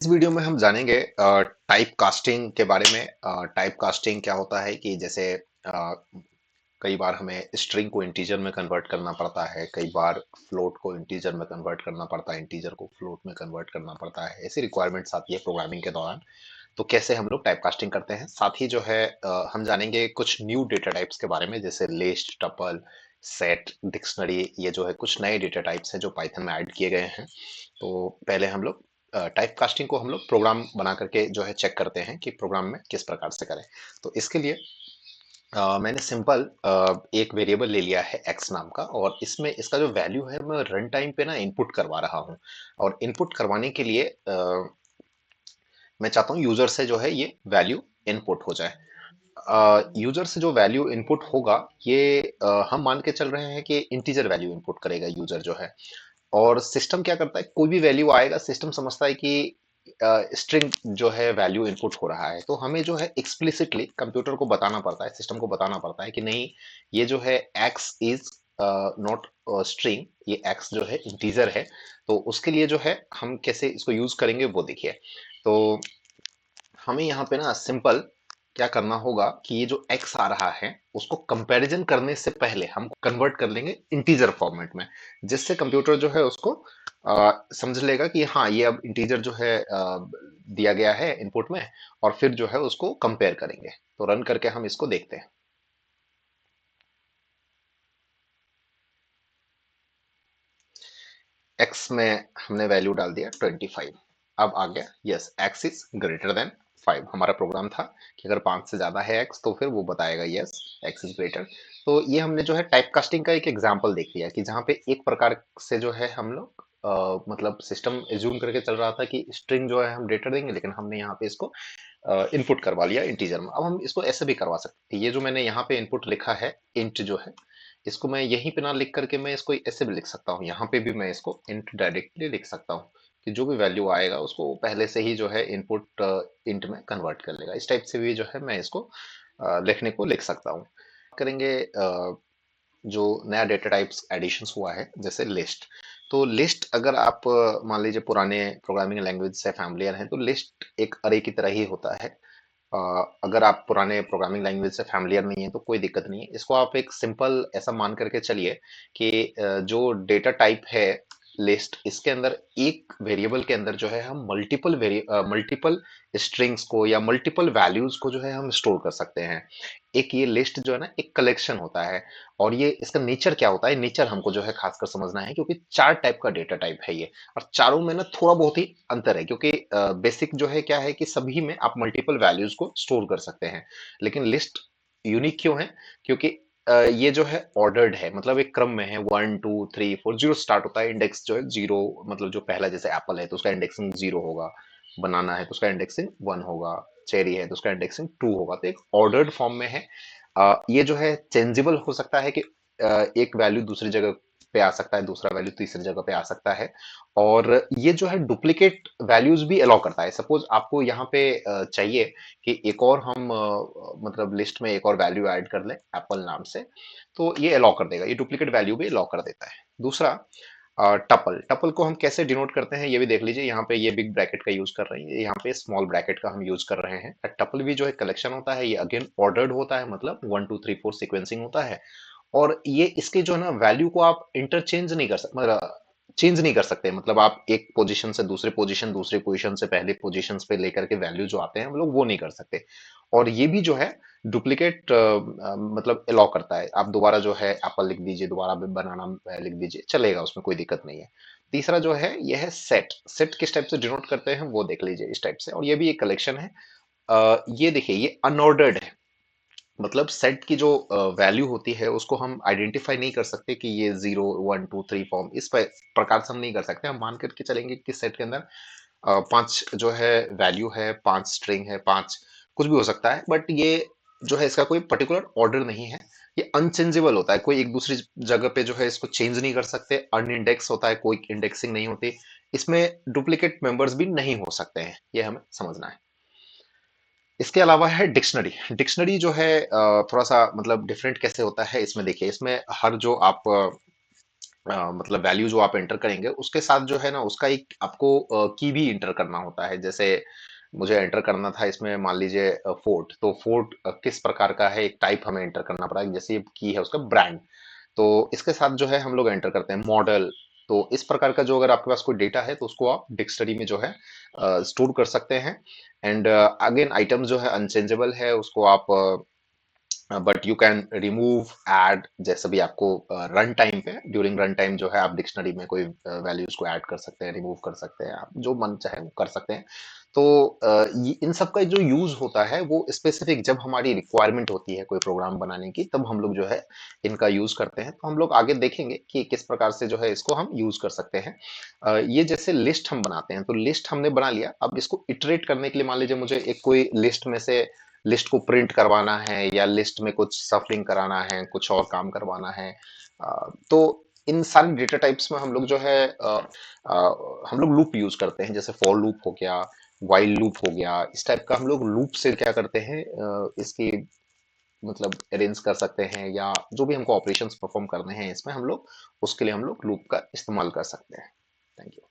इस वीडियो में हम जानेंगे टाइप कास्टिंग के बारे में। टाइप कास्टिंग क्या होता है कि जैसे कई बार हमें स्ट्रिंग को इंटीजर में कन्वर्ट करना पड़ता है, कई बार फ्लोट को इंटीजर में कन्वर्ट करना पड़ता है, इंटीजर को फ्लोट में कन्वर्ट करना पड़ता है। ऐसी रिक्वायरमेंट्स आती है प्रोग्रामिंग के दौरान। तो कैसे हम लोग टाइप कास्टिंग करते हैं, साथ ही जो है हम जानेंगे कुछ न्यू डेटा टाइप्स के बारे में, जैसे लिस्ट, टपल, सेट, डिक्शनरी। ये जो है कुछ नए डेटा टाइप्स हैं जो पाइथन में ऐड किए गए हैं। तो पहले हम लोग टाइप कास्टिंग को हम लोग प्रोग्राम बना करके जो है चेक करते हैं कि प्रोग्राम में किस प्रकार से करें। तो इसके लिए मैंने सिंपल एक वेरिएबल ले लिया है एक्स नाम का, और इसमें इसका जो वैल्यू है मैं रन टाइम पे ना इनपुट करवा रहा हूँ। और इनपुट करवाने के लिए मैं चाहता हूँ यूजर से जो है ये वैल्यू इनपुट हो जाए। यूजर से जो वैल्यू इनपुट होगा, ये हम मान के चल रहे हैं कि इंटीजर वैल्यू इनपुट करेगा यूजर जो है। और सिस्टम क्या करता है, कोई भी वैल्यू आएगा सिस्टम समझता है कि स्ट्रिंग जो है वैल्यू इनपुट हो रहा है। तो हमें जो है एक्सप्लिसिटली कंप्यूटर को बताना पड़ता है, सिस्टम को बताना पड़ता है कि नहीं, ये जो है एक्स इज नॉट स्ट्रिंग, ये एक्स जो है इंटीजर है। तो उसके लिए जो है हम कैसे इसको यूज करेंगे वो देखिए। तो हमें यहाँ पे ना सिंपल क्या करना होगा कि ये जो x आ रहा है उसको कंपैरिजन करने से पहले हम कन्वर्ट कर लेंगे इंटीजर फॉर्मेट में, जिससे कंप्यूटर जो है उसको समझ लेगा कि हाँ, ये अब इंटीजर जो है दिया गया है इनपुट में। और फिर जो है उसको कंपेयर करेंगे। तो रन करके हम इसको देखते हैं। x में हमने वैल्यू डाल दिया 25। अब आ गया yes, x is greater than 5। हमारा प्रोग्राम था कि अगर 5 से ज्यादा है x तो फिर वो बताएगा यस, x इज ग्रेटर। तो ये हमने जो है टाइप कास्टिंग का एक एग्जांपल देख लिया कि जहाँ पे एक प्रकार से जो है हम लोग मतलब सिस्टम एज्यूम करके चल रहा था कि स्ट्रिंग जो है हम डेटा देंगे, लेकिन हमने यहाँ पे इसको इनपुट करवा लिया इंटीजर में। अब हम इसको ऐसे भी करवा सकते हैं। ये जो मैंने यहाँ पे इनपुट लिखा है इंट जो है, इसको मैं यहीं पे ना लिख करके मैं इसको ऐसे भी लिख सकता हूँ। यहाँ पे भी मैं इसको इंट डायरेक्टली लिख सकता हूँ कि जो भी वैल्यू आएगा उसको पहले से ही जो है इनपुट इंट में कन्वर्ट कर लेगा। इस टाइप से भी जो है मैं इसको लिखने को लिख सकता हूँ। करेंगे जो नया डेटा टाइप्स एडिशंस हुआ है, जैसे लिस्ट। तो लिस्ट अगर आप मान लीजिए पुराने प्रोग्रामिंग लैंग्वेज से फैमिलियर हैं, तो लिस्ट एक अरे की तरह ही होता है। अगर आप पुराने प्रोग्रामिंग लैंग्वेज से फैमिलियर नहीं है तो कोई दिक्कत नहीं है। इसको आप एक सिंपल ऐसा मान करके चलिए कि जो डेटा टाइप है लिस्ट, इसके अंदर एक वेरिएबल के अंदर जो है हम मल्टीपल स्ट्रिंग्स को या मल्टीपल वैल्यूज को जो है हम स्टोर कर सकते हैं। एक ये लिस्ट जो है ना एक कलेक्शन होता है। और ये इसका नेचर क्या होता है, नेचर हमको जो है खासकर समझना है, क्योंकि चार टाइप का डेटा टाइप है ये। और चारों में ना थोड़ा बहुत ही अंतर है, क्योंकि बेसिक जो है क्या है कि सभी में आप मल्टीपल वैल्यूज को स्टोर कर सकते हैं। लेकिन लिस्ट यूनिक क्यों है, क्योंकि ये जो है ऑर्डर्ड है, मतलब एक क्रम में है। 1 2 3 4 जीरो स्टार्ट होता है, इंडेक्स जो है जीरो, मतलब जो पहला जैसे एप्पल है तो उसका इंडेक्सिंग जीरो होगा, बनाना है तो उसका इंडेक्सिंग वन होगा, चेरी है तो उसका इंडेक्सिंग टू होगा। तो एक ऑर्डर्ड फॉर्म में है। ये जो है चेंजेबल हो सकता है कि एक वैल्यू दूसरी जगह पे आ सकता है, दूसरा वैल्यू तीसरी जगह पे आ सकता है। और ये जो है डुप्लीकेट वैल्यूज भी अलाउ करता है। सपोज आपको यहाँ पे चाहिए कि एक और हम मतलब लिस्ट में एक और वैल्यू ऐड कर लें एप्पल नाम से, तो ये अलाउ कर देगा, ये डुप्लीकेट वैल्यू भी अलाउ कर देता है। दूसरा टपल, टपल को हम कैसे डिनोट करते हैं ये भी देख लीजिए। यहाँ पे ये बिग ब्रैकेट का यूज कर रहे हैं, यहाँ पे स्मॉल ब्रैकेट का हम यूज कर रहे हैं। टपल भी जो है कलेक्शन होता है, ये अगेन ऑर्डर्ड होता है, मतलब 1 2 3 4 सीक्वेंसिंग होता है। और ये इसके जो है ना वैल्यू को आप इंटरचेंज नहीं कर सकते, मतलब चेंज नहीं कर सकते। मतलब आप एक पोजीशन से दूसरे पोजीशन, दूसरे पोजीशन से पहले पोजीशन पे लेकर के वैल्यू जो आते हैं हम लोग वो नहीं कर सकते। और ये भी जो है डुप्लीकेट मतलब अलाउ करता है। आप दोबारा जो है एप्पल लिख दीजिए, दोबारा बनाना लिख दीजिए, चलेगा, उसमें कोई दिक्कत नहीं है। तीसरा जो है ये है सेट। सेट किस टाइप से डिनोट करते हैं वो देख लीजिए, इस टाइप से। और ये भी एक कलेक्शन है। ये देखिए ये अनऑर्डर्ड है, मतलब सेट की जो वैल्यू होती है उसको हम आइडेंटिफाई नहीं कर सकते कि ये 0 1 2 3 फॉर्म, इस प्रकार से हम नहीं कर सकते। हम मान करके चलेंगे कि सेट के अंदर पांच जो है वैल्यू है, पांच स्ट्रिंग है, पांच कुछ भी हो सकता है, बट ये जो है इसका कोई पर्टिकुलर ऑर्डर नहीं है। ये अनचेंजेबल होता है, कोई एक दूसरी जगह पे जो है इसको चेंज नहीं कर सकते। अनइंडेक्स होता है, कोई इंडेक्सिंग नहीं होती। इसमें डुप्लीकेट मेंबर्स भी नहीं हो सकते हैं, ये हमें समझना है। इसके अलावा है डिक्शनरी। डिक्शनरी जो है थोड़ा सा मतलब डिफरेंट कैसे होता है, इसमें देखिए, इसमें हर जो आप मतलब वैल्यू जो आप एंटर करेंगे उसके साथ जो है ना उसका एक आपको की भी एंटर करना होता है। जैसे मुझे एंटर करना था इसमें, मान लीजिए फोर्ट, तो फोर्ट किस प्रकार का है, एक टाइप हमें एंटर करना पड़ा है। जैसे की है उसका ब्रांड, तो इसके साथ जो है हम लोग एंटर करते हैं मॉडल। तो इस प्रकार का जो अगर आपके पास कोई डेटा है तो उसको आप डिक्शनरी में जो है स्टोर कर सकते हैं। एंड अगेन आइटम जो है अनचेंजेबल है, उसको आप but you can remove add, जैसे भी आपको रन टाइम पे, ड्यूरिंग रन टाइम जो है आप डिक्शनरी में कोई वैल्यूज को ऐड कर सकते हैं, रिमूव कर सकते हैं, आप जो मन चाहे वो कर सकते हैं। तो इन सब का जो यूज होता है वो स्पेसिफिक जब हमारी रिक्वायरमेंट होती है कोई प्रोग्राम बनाने की, तब हम लोग जो है इनका यूज करते हैं। तो हम लोग आगे देखेंगे कि किस प्रकार से जो है इसको हम यूज कर सकते हैं। ये जैसे लिस्ट हम बनाते हैं, तो लिस्ट हमने बना लिया, अब इसको इटरेट करने के लिए मान लीजिए मुझे एक कोई लिस्ट में से लिस्ट को प्रिंट करवाना है, या लिस्ट में कुछ सफलिंग कराना है, कुछ और काम करवाना है। तो इन सारे डेटा टाइप्स में हम लोग जो है हम लोग लूप यूज करते हैं। जैसे फॉर लूप हो गया, वाइल लूप हो गया, इस टाइप का हम लोग लूप से क्या करते हैं, इसकी मतलब अरेंज कर सकते हैं, या जो भी हमको ऑपरेशंस परफॉर्म करने हैं इसमें हम लोग, उसके लिए हम लोग लूप का इस्तेमाल कर सकते हैं। Thank you.